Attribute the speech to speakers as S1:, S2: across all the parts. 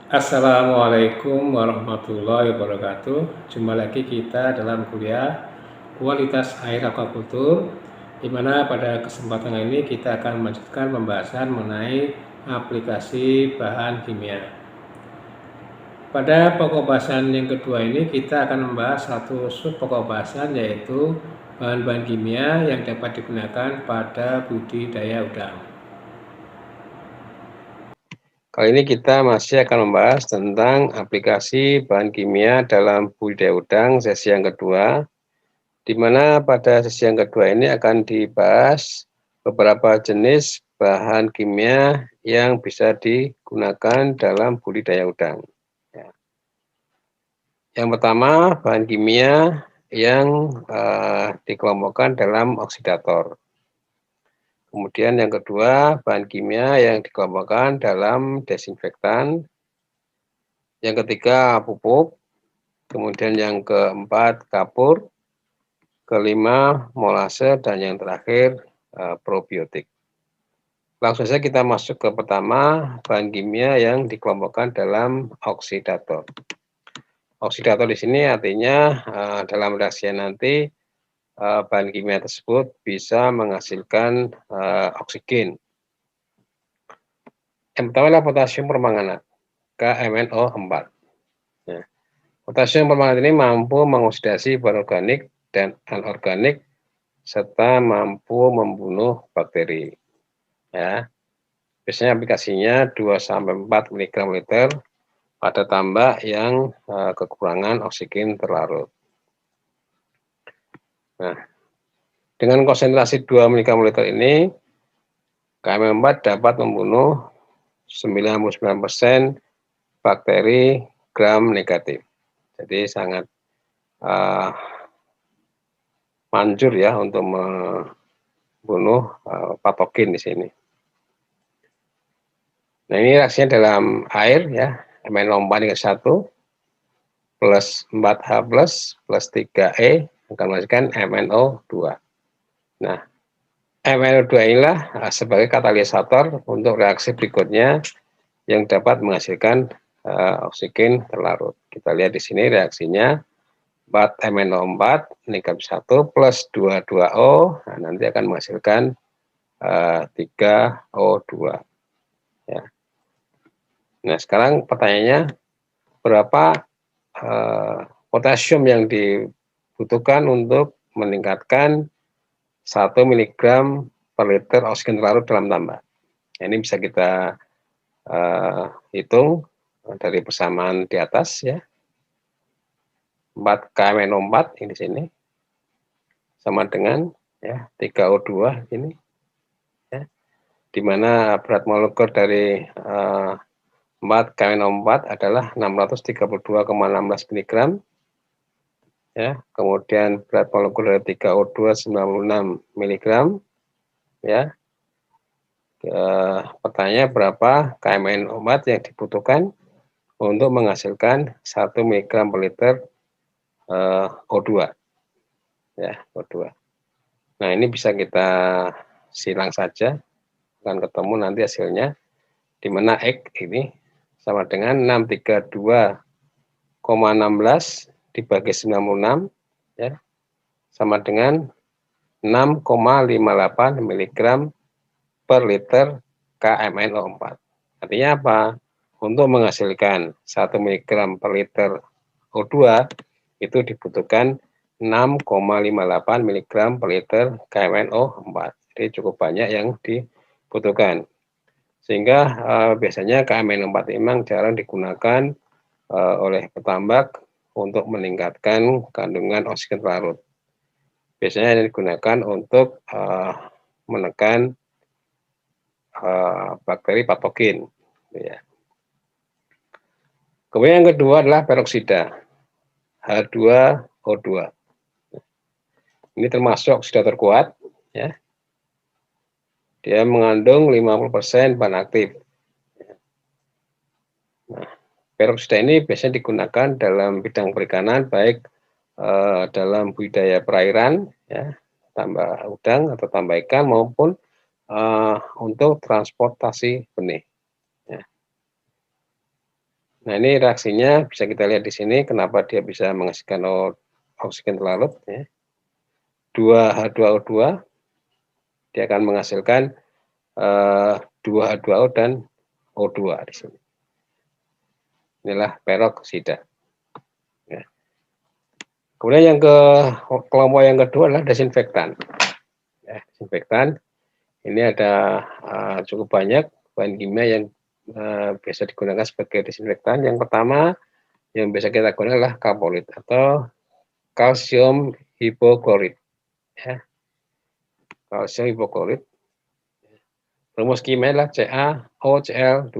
S1: Assalamualaikum warahmatullahi wabarakatuh. Jumpa lagi kita dalam kuliah kualitas air aquaculture, di mana pada kesempatan ini kita akan melanjutkan pembahasan mengenai aplikasi bahan kimia. Pada pokok bahasan yang kedua ini kita akan membahas satu sub pokok bahasan, yaitu bahan-bahan kimia yang dapat digunakan pada budidaya udang. Kali ini kita masih akan membahas tentang aplikasi bahan kimia dalam budidaya udang sesi yang kedua, di mana pada sesi yang kedua ini akan dibahas beberapa jenis bahan kimia yang bisa digunakan dalam budidaya udang. Yang pertama, bahan kimia yang dikelompokkan dalam oksidator. Kemudian yang kedua, bahan kimia yang dikelompokkan dalam desinfektan. Yang ketiga, pupuk. Kemudian yang keempat, kapur. Kelima, molase. Dan yang terakhir, probiotik. Langsung saja kita masuk ke pertama, bahan kimia yang dikelompokkan dalam oksidator. Oksidator di sini artinya dalam reaksi nanti bahan kimia tersebut bisa menghasilkan oksigen. Yang pertama adalah potasium permanganat, KMNO4. Nah, potasium permanganat ini mampu mengoksidasi bahan organik dan anorganik serta mampu membunuh bakteri. Ya, biasanya aplikasinya 2-4 mg/liter pada tambak yang kekurangan oksigen terlarut. Nah, dengan konsentrasi 2 mg/liter ini, KM4 dapat membunuh 99% bakteri gram negatif. Jadi sangat manjur ya untuk membunuh patogen di sini. Nah, ini reaksinya dalam air ya, MnO4 plus 4H plus 3E akan menghasilkan MnO2. Nah, MnO2 inilah sebagai katalisator untuk reaksi berikutnya yang dapat menghasilkan oksigen terlarut. Kita lihat di sini reaksinya 4MnO4 negatif 1 plus 22O, nah, nanti akan menghasilkan 3O2. Ya. Nah, sekarang pertanyaannya, berapa potasium yang dibutuhkan untuk meningkatkan 1 mg per liter oksigen terlarut dalam tambak? Nah, ini bisa kita hitung dari persamaan di atas ya. 4 KMNO4 ini di sini sama dengan ya 3O2 ini ya, di mana berat molekul dari 4 KMNO4 adalah 632,16 mg ya. Kemudian berat molekul dari 3O2 96 mg ya. Pertanyaannya, berapa KMNO4 yang dibutuhkan untuk menghasilkan 1 mg per liter O2 ya, O2. Nah, ini bisa kita silang saja, akan ketemu nanti hasilnya, di mana X ini sama dengan 632,16 dibagi 96 ya, sama dengan 6,58 mg per liter KMNO4. Artinya apa? Untuk menghasilkan 1 mg per liter O2 itu dibutuhkan 6,58 mg per liter KMNO4. Jadi cukup banyak yang dibutuhkan. Sehingga biasanya KMNO4 memang jarang digunakan oleh petambak untuk meningkatkan kandungan oksigen terlarut. Biasanya digunakan untuk menekan bakteri patogen. Ya. Kemudian yang kedua adalah peroksida H2O2. Ini termasuk oksidator kuat, ya. Dia mengandung 50% bahan aktif. Nah, peroksida ini biasanya digunakan dalam bidang perikanan, baik dalam budidaya perairan, ya, tambak udang atau tambak ikan, maupun untuk transportasi benih. Ya. Nah, ini reaksinya bisa kita lihat di sini kenapa dia bisa menghasilkan oksigen terlarut ya. 2H2O2 dia akan menghasilkan 2H2O dan O2 di sini. Inilah peroksida. Ya. Kemudian kelompok yang kedua adalah desinfektan. Ya, desinfektan ini ada cukup banyak bahan kimia yang biasa digunakan sebagai desinfektan. Yang pertama yang biasa kita gunakan adalah kapolit atau kalsium hipoklorit. Ya. Kalsium hipoklorit. Rumus kimia adalah CaOCl2.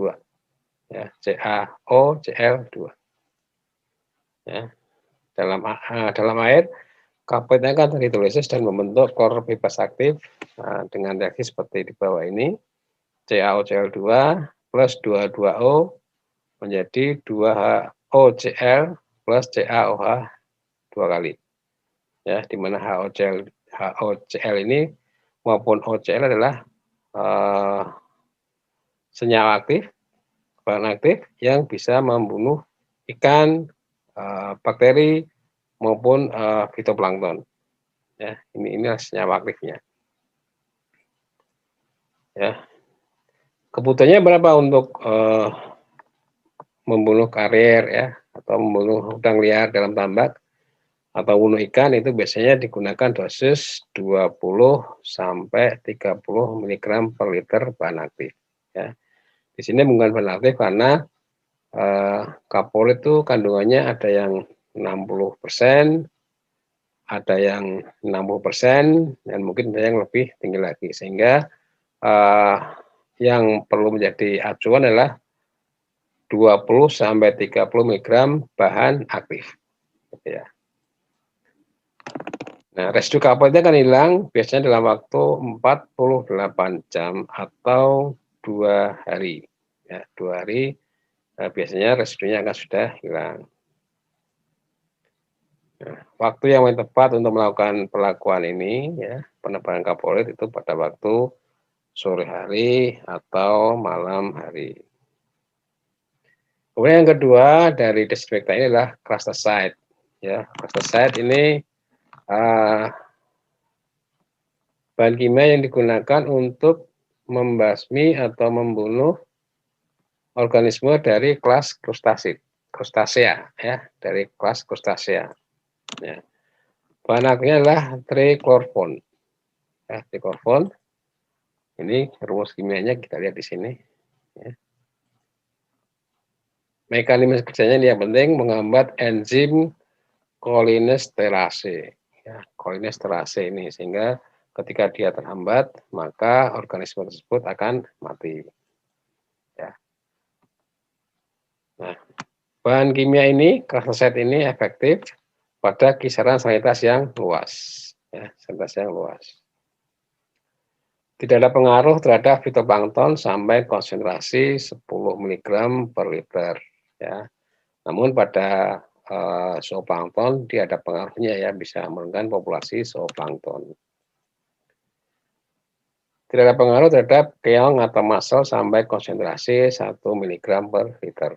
S1: Ya, CaOCl2. Ya. Dalam air, kaporitnya akan terhidrolisis dan membentuk klor bebas aktif dengan reaksi seperti di bawah ini. CaOCl2 plus 2H2O menjadi 2HOCl plus CaOH 2 kali. Ya, di mana HOCl ini maupun OCl adalah senyawa aktif, bahan aktif yang bisa membunuh ikan, bakteri maupun fitoplankton. Ya, inilah senyawa aktifnya. Ya. Kebutuhannya berapa untuk membunuh karier ya atau membunuh udang liar dalam tambak atau bunuh ikan itu biasanya digunakan dosis 20 sampai 30 mg per liter bahan aktif ya. Di sini menggunakan bahan aktif karena kapolit itu kandungannya ada yang 60%, ada yang 60% dan mungkin ada yang lebih tinggi lagi sehingga yang perlu menjadi acuan adalah 20 sampai 30 mg bahan aktif gitu ya. Nah, residu kaporitnya akan hilang biasanya dalam waktu 48 jam atau 2 hari. Ya, 2 hari biasanya residunya akan sudah hilang. Nah, waktu yang paling tepat untuk melakukan perlakuan ini ya, penebalan kaporit itu pada waktu sore hari atau malam hari. Kemudian yang kedua dari desinfektan ini adalah krustaside. Ya, krustaside ini bahan kimia yang digunakan untuk membasmi atau membunuh organisme dari kelas krustasea ya, dari kelas krustasea. Ya. Bahan aktifnya adalah triklorfon. Ya, triklorfon. Ini rumus kimianya kita lihat di sini. Ya. Mekanisme kerjanya yang penting menghambat enzim kolinesterase. Ya, kolinesterase ini sehingga ketika dia terhambat maka organisme tersebut akan mati. Ya. Nah, bahan kimia ini, krustaside ini efektif pada kisaran salinitas yang luas. Ya, salinitas yang luas. Tidak ada pengaruh terhadap fitoplankton sampai konsentrasi 10 mg per liter. Ya. Namun pada zooplankton dia ada pengaruhnya ya, bisa menurunkan populasi zooplankton. Tidak ada pengaruh terhadap keong atau mussel sampai konsentrasi 1 mg per liter.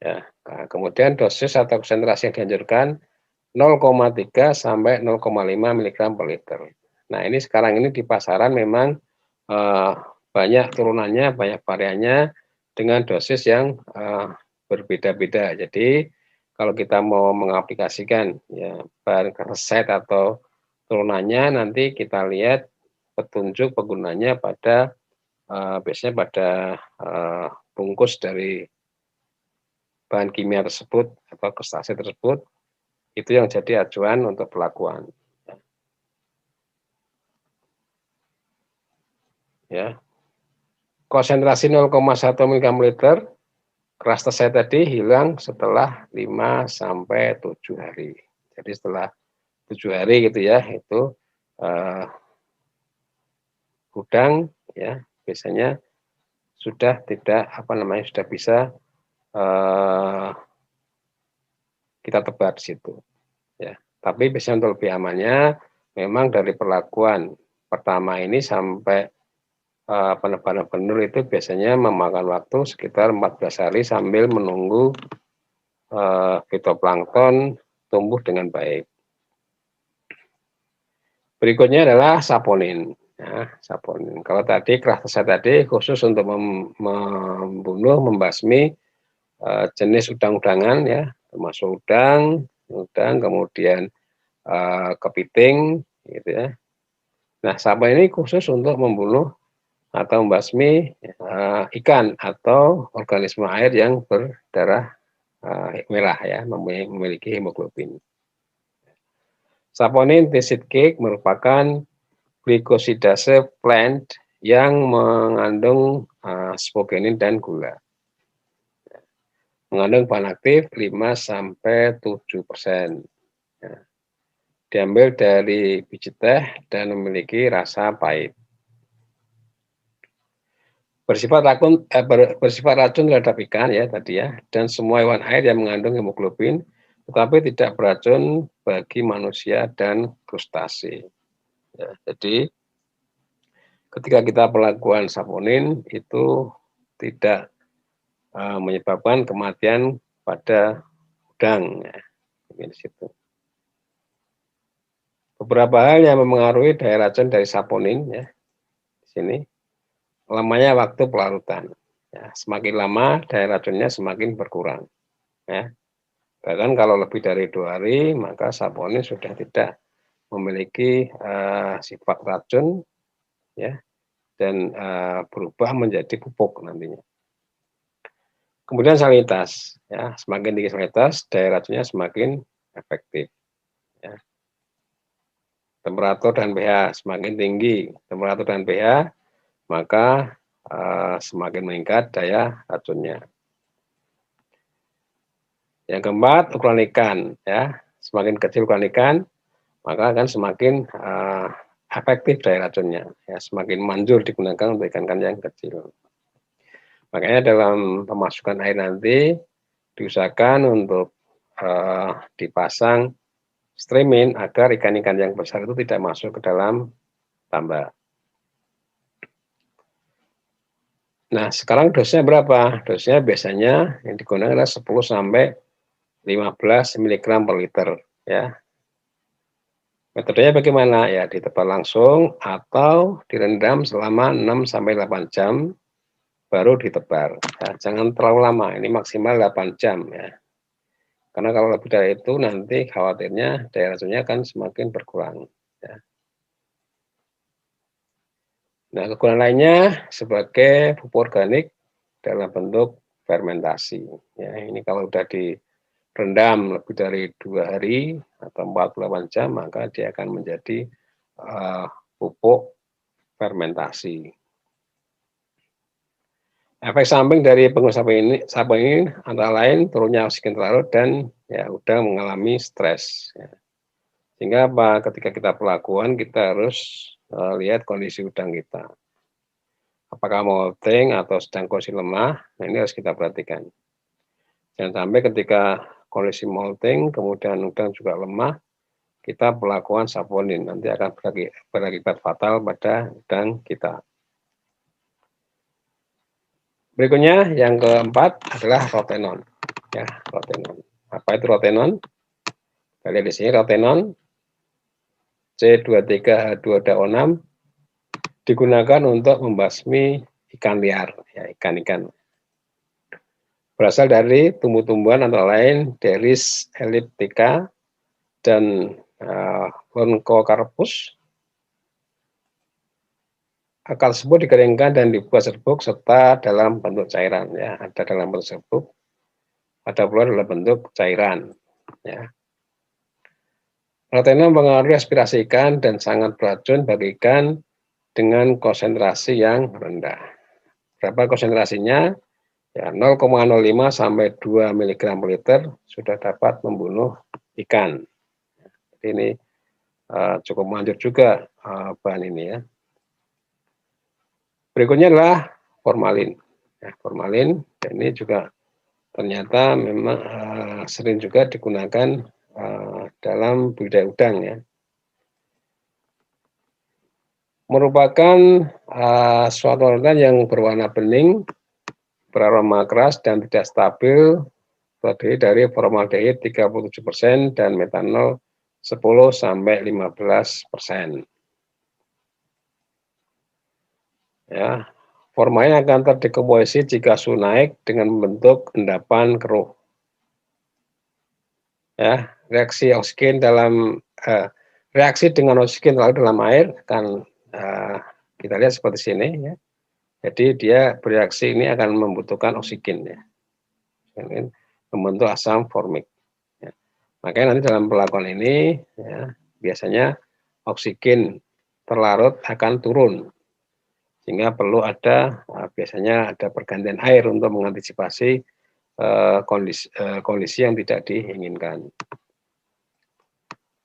S1: Ya, nah, kemudian dosis atau konsentrasi yang dianjurkan 0,3 sampai 0,5 mg per liter. Nah, ini sekarang ini di pasaran memang banyak turunannya, banyak variannya dengan dosis yang berbeda-beda. Jadi kalau kita mau mengaplikasikan ya bahan resep atau turunannya nanti kita lihat petunjuk penggunanya pada biasanya pada bungkus dari bahan kimia tersebut atau krustase tersebut itu yang jadi acuan untuk pelakuan. Ya. Konsentrasi 0,1 mg per liter krustasida tadi hilang setelah 5 sampai 7 hari. Jadi setelah 7 hari gitu ya, itu udang ya biasanya sudah tidak sudah bisa kita tebar di situ ya. Tapi biasanya untuk lebih amannya memang dari perlakuan pertama ini sampai penebalan benur itu biasanya memakan waktu sekitar 14 hari sambil menunggu fitoplankton tumbuh dengan baik. Berikutnya adalah saponin. Ya, saponin. Kalau tadi Kraftsat tadi khusus untuk membunuh, membasmi jenis udang-udangan ya, termasuk udang, kemudian kepiting, gitu ya. Nah, saponin ini khusus untuk membunuh atau membasmi ikan atau organisme air yang berdarah merah ya, memiliki hemoglobin. Saponin acid cake merupakan glikosidase plant yang mengandung spogenin dan gula. Mengandung bahan aktif 5-7%. Ya. Diambil dari biji teh dan memiliki rasa pahit. Bersifat racun terhadap ikan ya tadi ya, dan semua hewan air yang mengandung hemoglobin, tetapi tidak beracun bagi manusia dan krustase. Ya, jadi ketika kita melakukan saponin itu tidak menyebabkan kematian pada udang ya, di situ. Beberapa hal yang mempengaruhi daya racun dari saponin ya, di sini lamanya waktu pelarutan. Ya, semakin lama daya racunnya semakin berkurang. Ya. Bahkan kalau lebih dari 2 hari maka saponin sudah tidak memiliki sifat racun ya, dan berubah menjadi pupuk nantinya. Kemudian salinitas, ya, semakin tinggi salinitas, daya racunnya semakin efektif. Ya. Temperatur dan pH semakin tinggi, temperatur dan pH maka semakin meningkat daya racunnya. Yang keempat, ukuran ikan, ya, semakin kecil ukuran ikan, maka akan semakin efektif daya racunnya, ya, semakin manjur digunakan untuk ikan-ikan yang kecil. Makanya dalam pemasukan air nanti diusahakan untuk dipasang streaming agar ikan-ikan yang besar itu tidak masuk ke dalam tambak. Nah, sekarang dosnya berapa? Dosnya biasanya yang digunakan adalah 10 sampai 15 mg per liter ya. Metodenya bagaimana? Ya ditebar langsung atau direndam selama 6 sampai 8 jam baru ditebar. Ya, jangan terlalu lama, ini maksimal 8 jam ya. Karena kalau lebih dari itu nanti khawatirnya daya racunnya akan semakin berkurang. Ya. Nah, kegunaan lainnya sebagai pupuk organik dalam bentuk fermentasi. Ya, ini kalau sudah direndam lebih dari 2 hari atau 48 jam, maka dia akan menjadi pupuk fermentasi. Efek samping dari penggunaan samping ini antara lain turunnya oksigen larut dan ya udang mengalami stres. Ya. Sehingga apa? Ketika kita pelakuan kita harus lihat kondisi udang kita. Apakah molting atau sedang kondisi lemah? Nah ini harus kita perhatikan. Jangan sampai ketika kondisi molting kemudian udang juga lemah, kita pelakuan saponin nanti akan berakibat fatal pada udang kita. Berikutnya yang keempat adalah rotenon. Ya, rotenon. Apa itu rotenon? Kita lihat di sini rotenon C23H2DO6 digunakan untuk membasmi ikan liar, ya, ikan-ikan. Berasal dari tumbuh-tumbuhan antara lain Delis elliptica dan Onchocarpus. Akar tersebut dikeringkan dan dibuat serbuk serta dalam bentuk cairan. Ya, ada dalam bentuk serbuk, ada pula dalam bentuk cairan. Ya. Rotenon mempengaruhi aspirasi ikan dan sangat beracun bagi ikan dengan konsentrasi yang rendah. Berapa konsentrasinya? Ya, 0,05 sampai 2 mg per liter sudah dapat membunuh ikan. Jadi ini cukup manjur juga bahan ini ya. Berikutnya adalah formalin. Ya, formalin ini juga ternyata memang sering juga digunakan dalam budidaya udang ya. merupakan suatu organ yang berwarna bening, beraroma keras dan tidak stabil, terdiri dari formaldehid 37% dan metanol 10-15%. Ya, formalin akan terdekomposisi jika suhu naik dengan membentuk endapan keruh. Ya, reaksi oksigen reaksi dengan oksigen lalu dalam air akan kita lihat seperti sini ya. Jadi dia bereaksi ini akan membutuhkan oksigen ya. Membentuk asam formik. Ya. Makanya nanti dalam perlakuan ini ya, biasanya oksigen terlarut akan turun. Sehingga perlu ada biasanya ada pergantian air untuk mengantisipasi kondisi yang tidak diinginkan.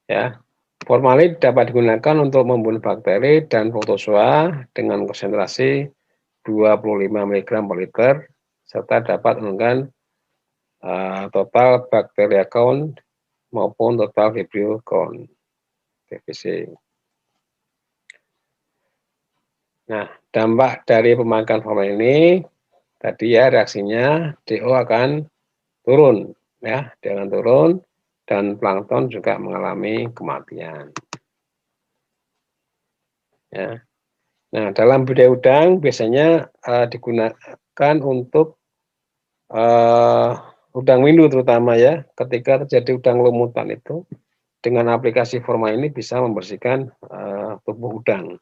S1: Ya, formalin dapat digunakan untuk membunuh bakteri dan protozoa dengan konsentrasi 25 mg per liter serta dapat menurunkan total bacteria count maupun total vibrio count (TVC). Nah, dampak dari pemakaian formalin ini tadi ya reaksinya DO akan turun ya, dia akan turun dan plankton juga mengalami kematian. Ya. Nah, dalam budidaya udang biasanya digunakan untuk udang windu terutama ya, ketika terjadi udang lumutan itu dengan aplikasi formalin ini bisa membersihkan tubuh udang.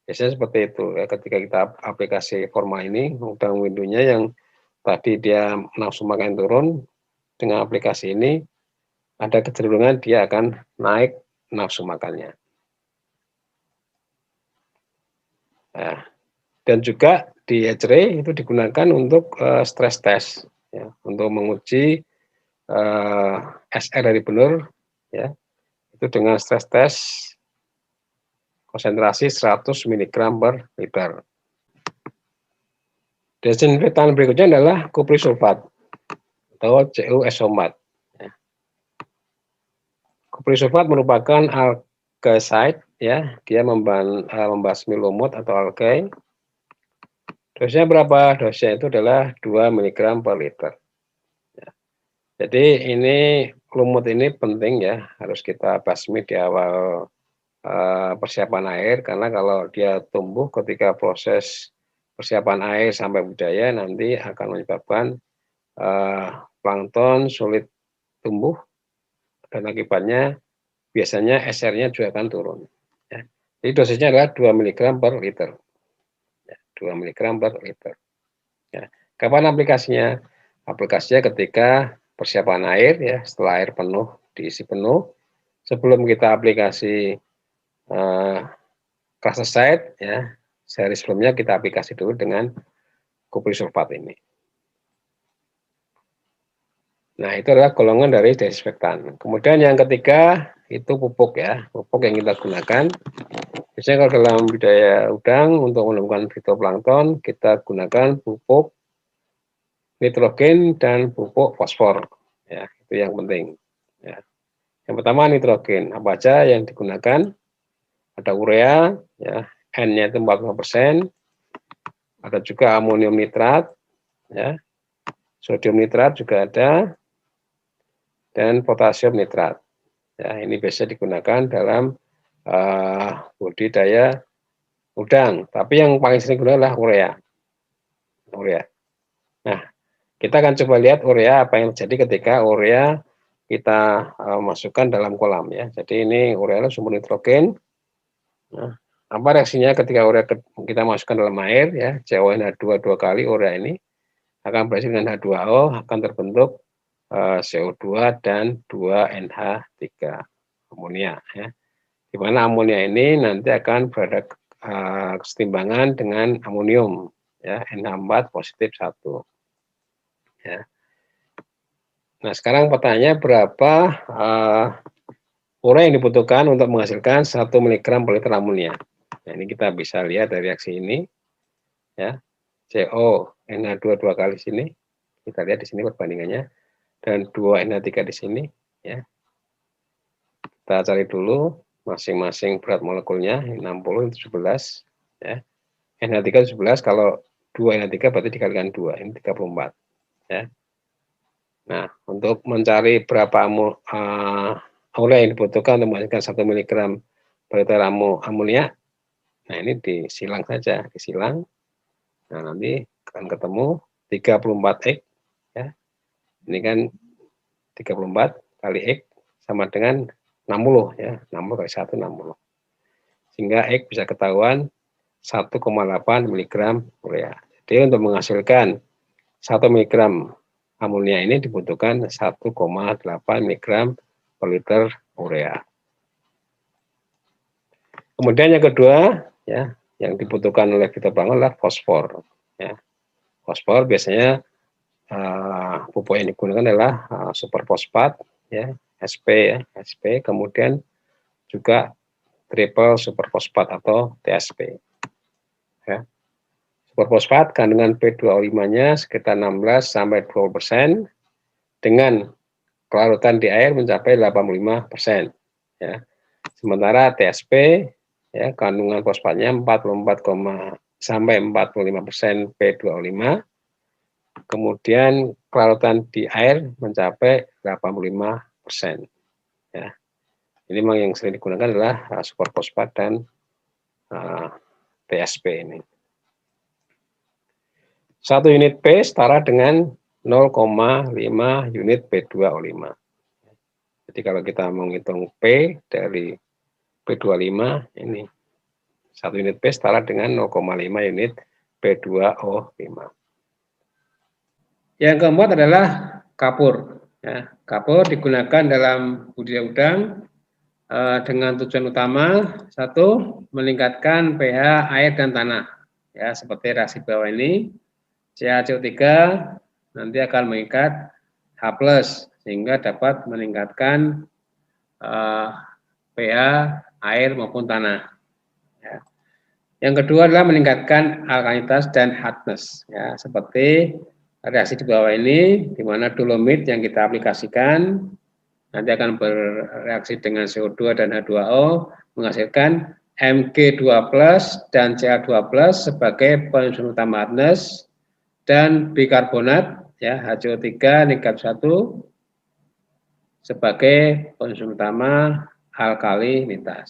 S1: Biasanya seperti itu ya, ketika kita aplikasi formalin ini udang windunya yang tadi dia nafsu makan turun, dengan aplikasi ini ada kecenderungan dia akan naik nafsu makannya. Nah, dan juga di hatchery itu digunakan untuk stress test, ya, untuk menguji SR dari benur, ya, itu dengan stress test konsentrasi 100 mg per liter. Desinfektan berikutnya adalah kupri sulfat atau CU esomat. Ya. Kupri sulfat merupakan algaecide, ya, dia membasmi lumut atau algae. Dosisnya berapa? Dosisnya itu adalah 2 mg per liter. Ya. Jadi ini lumut ini penting ya, harus kita basmi di awal persiapan air, karena kalau dia tumbuh ketika proses persiapan air sampai budidaya nanti akan menyebabkan plankton sulit tumbuh dan akibatnya biasanya SR-nya juga akan turun. Ya. Jadi dosisnya adalah 2 mg per liter. Ya, 2 mg per liter. Ya. Kapan aplikasinya? Aplikasinya ketika persiapan air ya, setelah air penuh, diisi penuh, sebelum kita aplikasi Krasaside ya, sehari sebelumnya kita aplikasi dulu dengan kupri sulfat ini. Nah, itu adalah golongan dari desinfektan. Kemudian yang ketiga itu pupuk ya, pupuk yang kita gunakan. Biasanya kalau dalam budidaya udang untuk menumbuhkan fitoplankton kita gunakan pupuk nitrogen dan pupuk fosfor. Ya, itu yang penting. Ya. Yang pertama nitrogen, apa aja yang digunakan? Ada urea, ya, N-nya itu 45%, ada juga amonium nitrat, ya, sodium nitrat juga ada, dan potasium nitrat. Ya, ini biasa digunakan dalam budidaya udang. Tapi yang paling sering digunakan adalah urea. Urea. Nah, kita akan coba lihat urea apa yang terjadi ketika urea kita masukkan dalam kolam ya. Jadi ini urea sumber nitrogen. Nah, apa reaksinya ketika urea kita masukkan dalam air ya, CONH2 dua kali urea ini akan bereaksi dengan H2O, akan terbentuk CO2 dan 2NH3 amonia ya. Di mana amonia ini nanti akan berada kesetimbangan dengan amonium ya, NH4 positif 1. Ya. Nah, sekarang pertanyaannya berapa urea yang dibutuhkan untuk menghasilkan 1 mg per liter amonia. Nah, ini kita bisa lihat dari reaksi ini ya. CO NH2 dua kali sini. Kita lihat di sini perbandingannya dan 2NH3 di sini ya. Kita cari dulu masing-masing berat molekulnya 60 17 ya. NH3 17, kalau 2 NH3 berarti dikalikan 2, ini 34 ya. Nah, untuk mencari berapa amonia yang dibutuhkan untuk menghasilkan 1 mg per liter amonia, nah ini disilang saja, disilang. Nah, nanti akan ketemu 34X ya. Ini kan 34 kali X sama dengan 60 ya, 60 kali 1 60. Sehingga X bisa ketahuan 1,8 mg urea. Jadi untuk menghasilkan 1 mg amonia ini dibutuhkan 1,8 mg per liter urea. Kemudian yang kedua ya, yang dibutuhkan oleh fitoplankton adalah fosfor ya. Fosfor biasanya pupuk yang digunakan adalah superfosfat ya, SP ya, SP, kemudian juga triple superfosfat atau TSP ya. Superfosfat kandungan P2O5-nya sekitar 16 sampai 20% dengan kelarutan di air mencapai 85% ya. Sementara TSP ya, kandungan fosfatnya 44, sampai 45% P2O5, kemudian kelarutan di air mencapai 85% ya. Ini memang yang sering digunakan adalah superfosfat dan TSP ini. 1 unit P setara dengan 0,5 unit P2O5. Jadi kalau kita menghitung P dari P25 ini 1 unit P setara dengan 0,5 unit P2O5. Yang keempat adalah kapur. Ya, kapur digunakan dalam budidaya udang dengan tujuan utama, satu, meningkatkan pH air dan tanah. Ya, seperti reaksi bawah ini, CaCO3 nanti akan mengikat H+, sehingga dapat meningkatkan pH air maupun tanah. Ya. Yang kedua adalah meningkatkan alkalinitas dan hardness, ya, seperti reaksi di bawah ini, di mana dolomit yang kita aplikasikan nanti akan bereaksi dengan CO2 dan H2O menghasilkan Mg2+ dan Ca2+ sebagai penyusun utama hardness dan bikarbonat ya HCO3 -1 sebagai penyusun utama alkalinitas.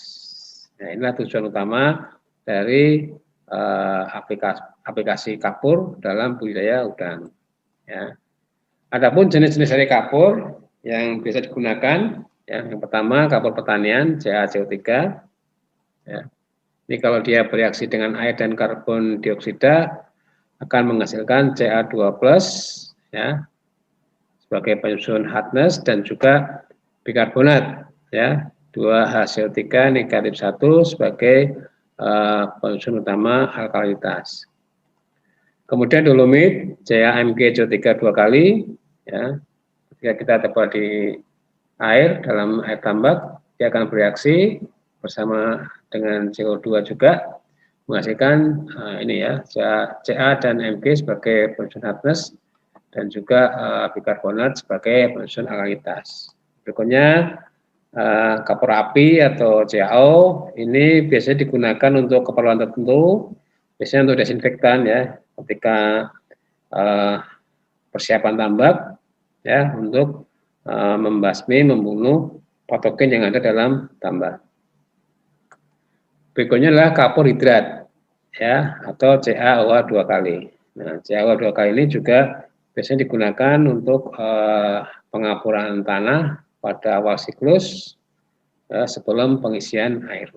S1: Nah, inilah tujuan utama dari aplikasi kapur dalam budidaya udang. Ya. Adapun jenis-jenis dari kapur yang bisa digunakan, ya, yang pertama kapur pertanian CaCO3. Ya. Ini kalau dia bereaksi dengan air dan karbon dioksida akan menghasilkan Ca2+, ya, sebagai penyusun hardness dan juga bikarbonat, ya, 2HCO3 -1 sebagai penyusun utama alkalinitas. Kemudian dolomit CaMgCO3 2 kali, ya, ketika kita taruh di air dalam air tambak, dia akan bereaksi bersama dengan CO2 juga menghasilkan ini ya Ca dan Mg sebagai penyusun hardness dan juga bikarbonat sebagai penyusun alkalinitas. Berikutnya kapur api atau CaO ini biasanya digunakan untuk keperluan tertentu, biasanya untuk desinfektan ya, ketika persiapan tambak ya untuk membasmi, membunuh patogen yang ada dalam tambak. Berikutnya adalah kapur hidrat ya atau CaOH 2 kali. Nah, CaOH 2 kali ini juga biasanya digunakan untuk pengapuran tanah pada awal siklus sebelum pengisian air.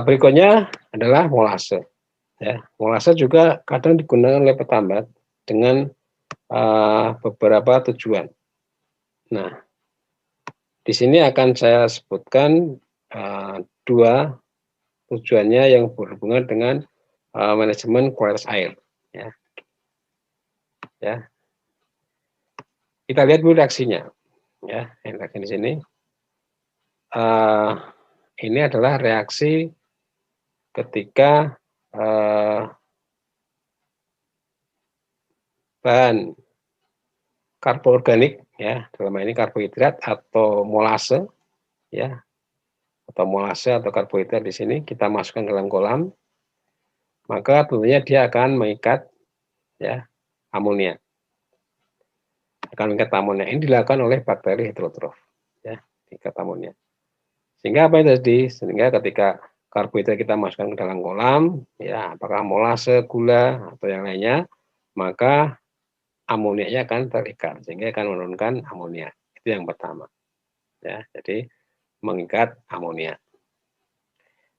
S1: Berikutnya adalah molase. Ya, molase juga kadang digunakan oleh petambak dengan beberapa tujuan. Nah, di sini akan saya sebutkan dua tujuannya yang berhubungan dengan manajemen kualitas air. Ya. Ya. Kita lihat dulu reaksinya. Ya, reaksi di sini. Ini adalah reaksi ketika bahan karboorganik ya, dalam hal ini karbohidrat atau molase ya, atau molase atau karbohidrat di sini kita masukkan ke dalam kolam, maka tentunya dia akan mengikat ya amonia. Akan mengikat amonia. Ini dilakukan oleh bakteri heterotrof, ya, mengikat amonia. Sehingga apa itu tadi? Sehingga ketika karbohidrat kita masukkan ke dalam kolam, ya, apakah molase, gula atau yang lainnya, maka amoniaknya akan terikat sehingga akan menurunkan amonia. Itu yang pertama. Ya, jadi mengikat amonia.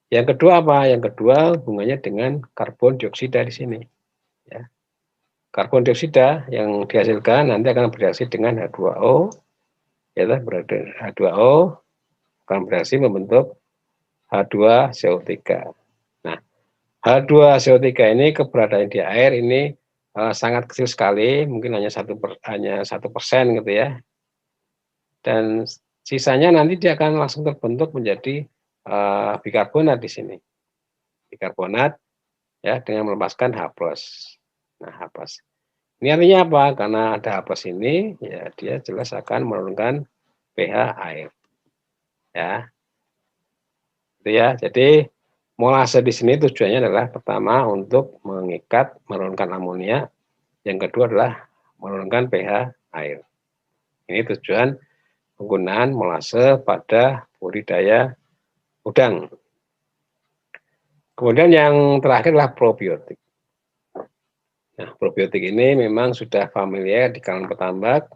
S1: Yang kedua apa? Yang kedua hubungannya dengan karbon dioksida di sini. Ya. Karbon dioksida yang dihasilkan nanti akan bereaksi dengan H2O, ya, H2O akan bereaksi membentuk H2CO3. Nah, H2CO3 ini keberadaan di air ini sangat kecil sekali, mungkin hanya 1% gitu ya. Dan sisanya nanti dia akan langsung terbentuk menjadi bikarbonat di sini. Bikarbonat ya dengan melepaskan H+. Nah, H+. Ini artinya apa? Karena ada H+ ini, ya dia jelas akan menurunkan pH air. Ya. Itu ya. Jadi molase di sini tujuannya adalah pertama untuk mengikat, menurunkan amonia. Yang kedua adalah menurunkan pH air. Ini tujuan penggunaan molase pada budidaya udang. Kemudian yang terakhir adalah probiotik. Nah, probiotik ini memang sudah familiar di kalangan petambak,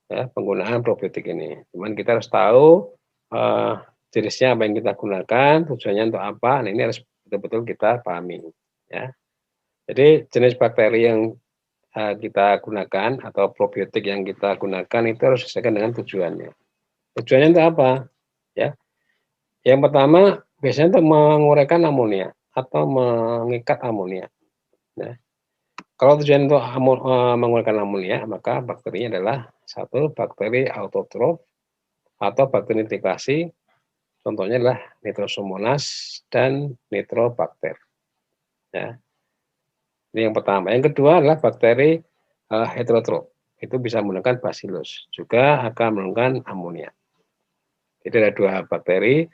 S1: ya, penggunaan probiotik ini. Cuman kita harus tahu jenisnya apa yang kita gunakan, tujuannya untuk apa. Nah, ini harus betul-betul kita pahami. Ya. Jadi jenis bakteri yang kita gunakan atau probiotik yang kita gunakan itu harus sesuaikan dengan tujuannya. Tujuannya untuk apa? Ya. Yang pertama biasanya untuk menguraikan amonia atau mengikat amonia. Nah, kalau tujuan untuk menguraikan amonia, maka bakterinya adalah satu bakteri autotrof atau bakteri nitrikasi. Contohnya adalah Nitrosomonas dan Nitrobakter. Ya. Ini yang pertama. Yang kedua adalah bakteri heterotrof. Itu bisa menggunakan Bacillus. Juga akan menggunakan amonia. Jadi ada dua bakteri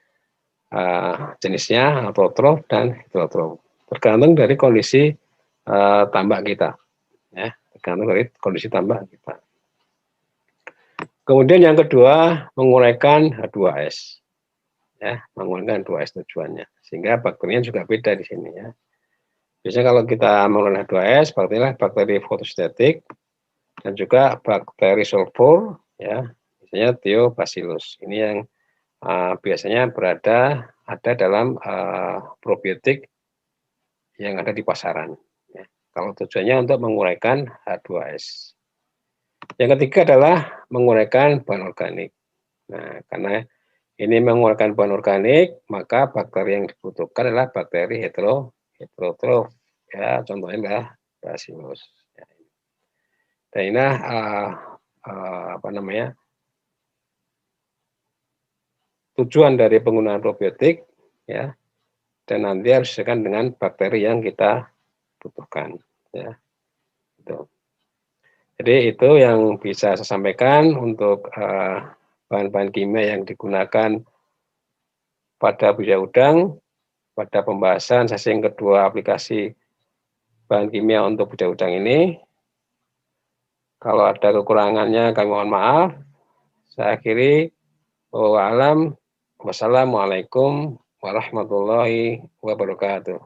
S1: jenisnya autotrof dan heterotrof. Tergantung dari kondisi tambak kita. Ya, tergantung dari kondisi tambak kita. Kemudian yang kedua, menguraikan H2S. Ya, menguraikan H2S tujuannya. Sehingga bakterinya juga beda di sini ya. Biasanya kalau kita menguraikan H2S, bakteri fotosintetik dan juga bakteri sulfur, ya, biasanya Thiobacillus. Ini yang biasanya ada dalam probiotik yang ada di pasaran. Ya. Kalau tujuannya untuk menguraikan H2S. Yang ketiga adalah menguraikan bahan organik. Nah, karena ini menguraikan bahan organik, maka bakteri yang dibutuhkan adalah bakteri heterotrof. Ya, contohnya adalah Bacillus. Ya. Dan ini apa namanya? Tujuan dari penggunaan probiotik, ya. Dan nanti harus disesuaikan dengan bakteri yang kita butuhkan. Ya. Itu. Jadi itu yang bisa saya sampaikan untuk bahan-bahan kimia yang digunakan pada budidaya udang, pada pembahasan sesi yang kedua aplikasi bahan kimia untuk budidaya udang ini. Kalau ada kekurangannya kami mohon maaf. Saya akhiri. Wassalamualaikum warahmatullahi wabarakatuh.